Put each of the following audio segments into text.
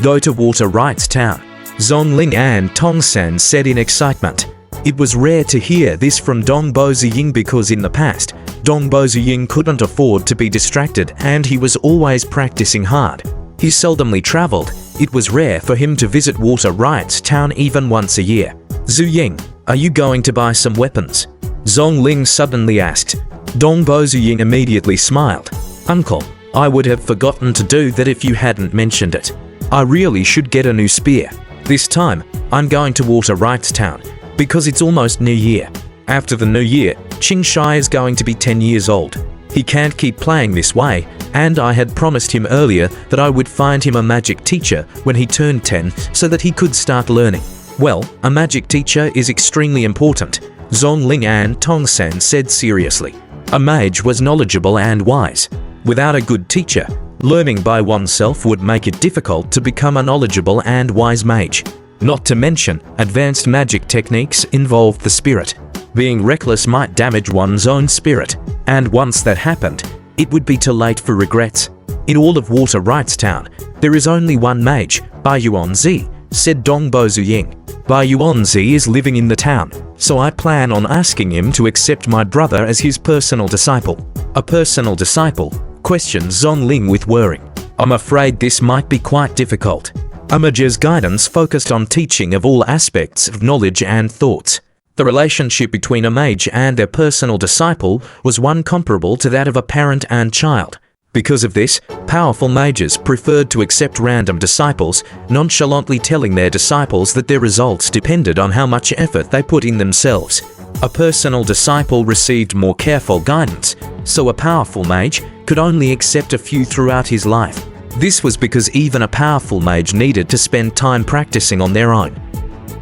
Go to Water Rights Town, Zhongling and Tongsan said in excitement. It was rare to hear this from Dongbo Ziying because in the past, Dongbo Ziying couldn't afford to be distracted and he was always practicing hard. He seldomly traveled. It was rare for him to visit Water Rights Town even once a year. Xue Ying, are you going to buy some weapons? Zhongling suddenly asked. Dongbo Ziying immediately smiled. Uncle, I would have forgotten to do that if you hadn't mentioned it. I really should get a new spear. This time, I'm going to Water Rights Town because it's almost New Year. After the New Year, Qingshai is going to be 10 years old. He can't keep playing this way, and I had promised him earlier that I would find him a magic teacher when he turned 10 so that he could start learning. Well, a magic teacher is extremely important, Zhongling and Tongsan said seriously. A mage was knowledgeable and wise. Without a good teacher, learning by oneself would make it difficult to become a knowledgeable and wise mage. Not to mention, advanced magic techniques involve the spirit. Being reckless might damage one's own spirit, and once that happened, it would be too late for regrets. In all of Water Rights Town, there is only one mage, Bai Yuanzi, said Dongbo Ziying. Bai Yuanzi is living in the town, so I plan on asking him to accept my brother as his personal disciple. A personal disciple? Questioned Zhongling with worry. I'm afraid this might be quite difficult. A mage's guidance focused on teaching of all aspects of knowledge and thoughts. The relationship between a mage and their personal disciple was one comparable to that of a parent and child. Because of this, powerful mages preferred to accept random disciples, nonchalantly telling their disciples that their results depended on how much effort they put in themselves. A personal disciple received more careful guidance, so a powerful mage could only accept a few throughout his life. This was because even a powerful mage needed to spend time practicing on their own.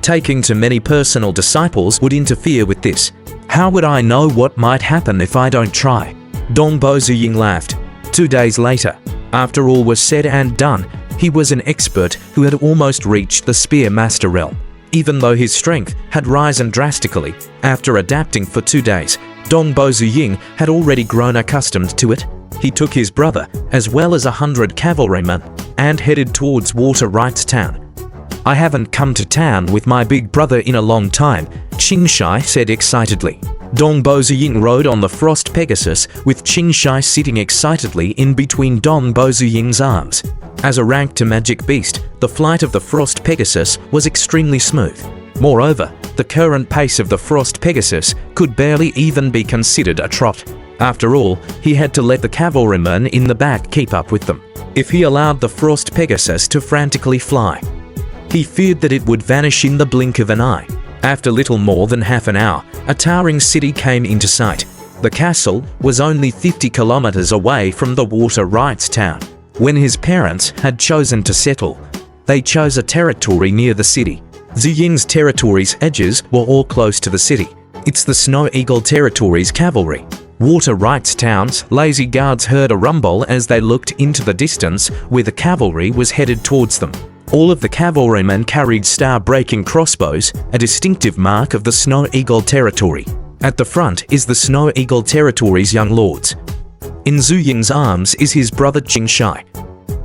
Taking too many personal disciples would interfere with this. How would I know what might happen if I don't try? Dongbo Ziying laughed. 2 days later, after all was said and done, he was an expert who had almost reached the Spear Master realm. Even though his strength had risen drastically, after adapting for 2 days, Dongbo Ziying had already grown accustomed to it. He took his brother, as well as 100 cavalrymen, and headed towards Water Rights Town. I haven't come to town with my big brother in a long time, Qingshai said excitedly. Dongbo Ziying rode on the Frost Pegasus with Qingshai sitting excitedly in between Dongbo Ziying's arms. As a ranked magic beast, the flight of the Frost Pegasus was extremely smooth. Moreover, the current pace of the Frost Pegasus could barely even be considered a trot. After all, he had to let the cavalrymen in the back keep up with them. If he allowed the Frost Pegasus to frantically fly, he feared that it would vanish in the blink of an eye. After little more than half an hour, a towering city came into sight. The castle was only 50 kilometers away from the Water Rights Town. When his parents had chosen to settle, they chose a territory near the city. Ziying's territory's edges were all close to the city. It's the Snow Eagle territory's cavalry. Water Rights Town's lazy guards heard a rumble as they looked into the distance where the cavalry was headed towards them. All of the cavalrymen carried star-breaking crossbows, a distinctive mark of the Snow Eagle territory. At the front is the Snow Eagle territory's young lords. In Xue Ying's arms is his brother Qingshai.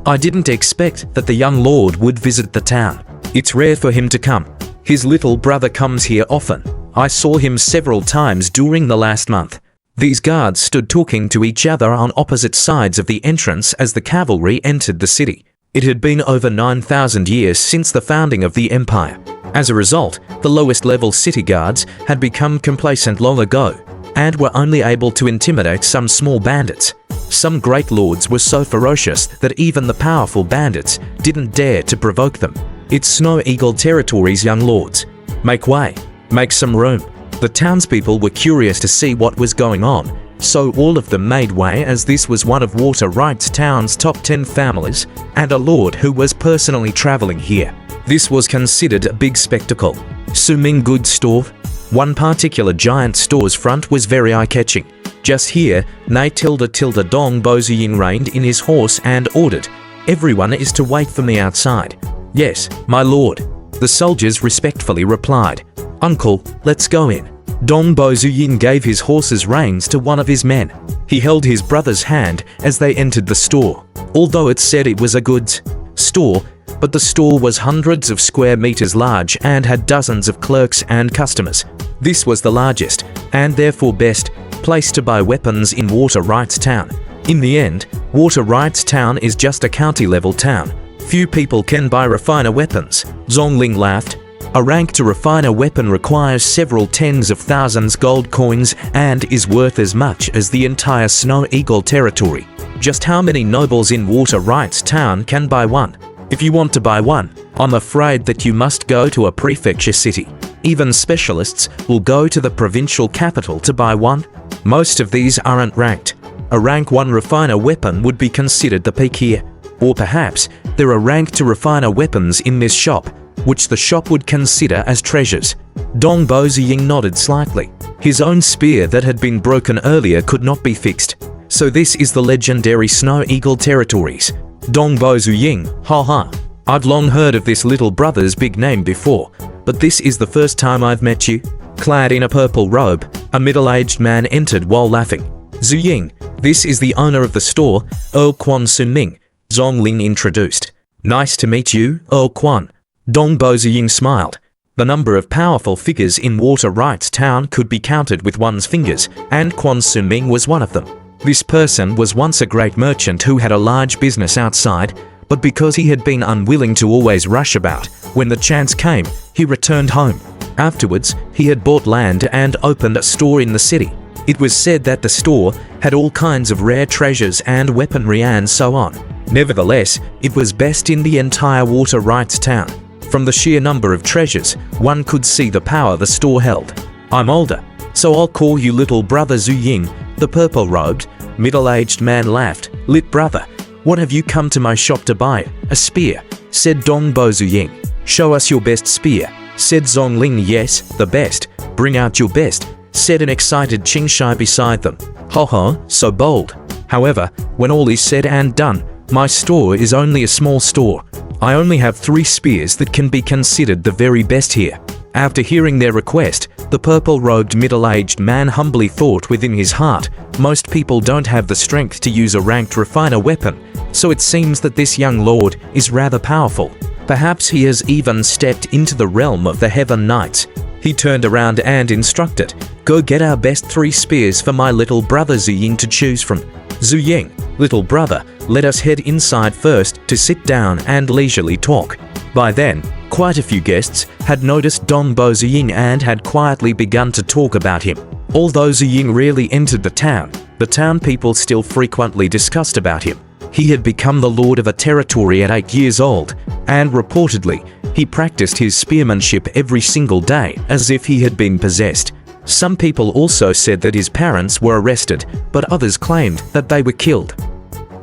I didn't expect that the young lord would visit the town. It's rare for him to come. His little brother comes here often. I saw him several times during the last month. These guards stood talking to each other on opposite sides of the entrance as the cavalry entered the city. It had been over 9,000 years since the founding of the empire. As a result, the lowest-level city guards had become complacent long ago and were only able to intimidate some small bandits. Some great lords were so ferocious that even the powerful bandits didn't dare to provoke them. It's Snow Eagle territory's young lords. Make way. Make some room. The townspeople were curious to see what was going on, so all of them made way as this was one of Water Rights Town's top 10 families and a lord who was personally traveling here. This was considered a big spectacle. Suming Goods Store. One particular giant store's front was very eye-catching. Just here, Dongbo Ziying reined in his horse and ordered, "Everyone is to wait for me outside." "Yes, my lord," the soldiers respectfully replied. "Uncle, let's go in." Dongbo Ziying gave his horse's reins to one of his men. He held his brother's hand as they entered the store. Although it said it was a goods store, but the store was hundreds of square meters large and had dozens of clerks and customers. This was the largest, and therefore best, place to buy weapons in Water Rights Town. In the end, Water Rights Town is just a county-level town. Few people can buy refiner weapons. Zhongling laughed. A rank to refine a weapon requires several tens of thousands gold coins and is worth as much as the entire Snow Eagle territory. Just how many nobles in Water Rights Town can buy one? If you want to buy one, I'm afraid that you must go to a prefecture city. Even specialists will go to the provincial capital to buy one. Most of these aren't ranked. A rank 1 refiner weapon would be considered the peak here. Or perhaps there are rank 2 refiner weapons in this shop, which the shop would consider as treasures. Dong Boziying nodded slightly. His own spear that had been broken earlier could not be fixed. So this is the legendary Snow Eagle territories. Dong Boziying, haha. I've long heard of this little brother's big name before, but this is the first time I've met you. Clad in a purple robe, a middle-aged man entered while laughing. Xue Ying, this is the owner of the store, Quan Sunming, Zhongling introduced. Nice to meet you, Quan. Dong Boziying smiled. The number of powerful figures in Water Rights Town could be counted with one's fingers, and Quan Sunming was one of them. This person was once a great merchant who had a large business outside, but because he had been unwilling to always rush about, when the chance came, he returned home. Afterwards, he had bought land and opened a store in the city. It was said that the store had all kinds of rare treasures and weaponry and so on. Nevertheless, it was best in the entire Water Rights Town. From the sheer number of treasures, one could see the power the store held. I'm older, so I'll call you little brother Xue Ying, the purple-robed, middle-aged man laughed. Lit brother, what have you come to my shop to buy? A spear, said Dong Boziying. Show us your best spear, said Zhongling. Yes, the best. Bring out your best, said an excited Qingshai beside them. Ho ho, so bold. However, when all is said and done, my store is only a small store. I only have 3 spears that can be considered the very best here. After hearing their request, the purple-robed middle-aged man humbly thought within his heart, most people don't have the strength to use a ranked refiner weapon, so it seems that this young lord is rather powerful. Perhaps he has even stepped into the realm of the Heaven Knights. He turned around and instructed, go get our best 3 spears for my little brother Xue Ying to choose from. Xue Ying, little brother, let us head inside first to sit down and leisurely talk. By then, quite a few guests had noticed Dong Boziying and had quietly begun to talk about him. Although Xue Ying rarely entered the town people still frequently discussed about him. He had become the lord of a territory at 8 years old, and reportedly, he practiced his spearmanship every single day as if he had been possessed. Some people also said that his parents were arrested, but others claimed that they were killed.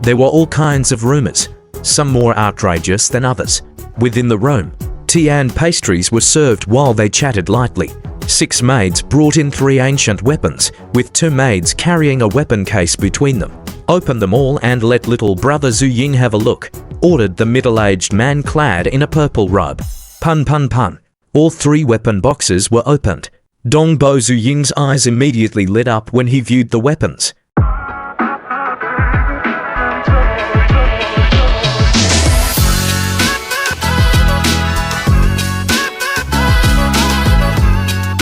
There were all kinds of rumors, some more outrageous than others. Within the room, tea and pastries were served while they chatted lightly. 6 maids brought in 3 ancient weapons, with 2 maids carrying a weapon case between them. Open them all and let little brother Xue Ying have a look, ordered the middle-aged man clad in a purple robe. Pun pun pun. All 3 weapon boxes were opened. Dong Boziying's eyes immediately lit up when he viewed the weapons.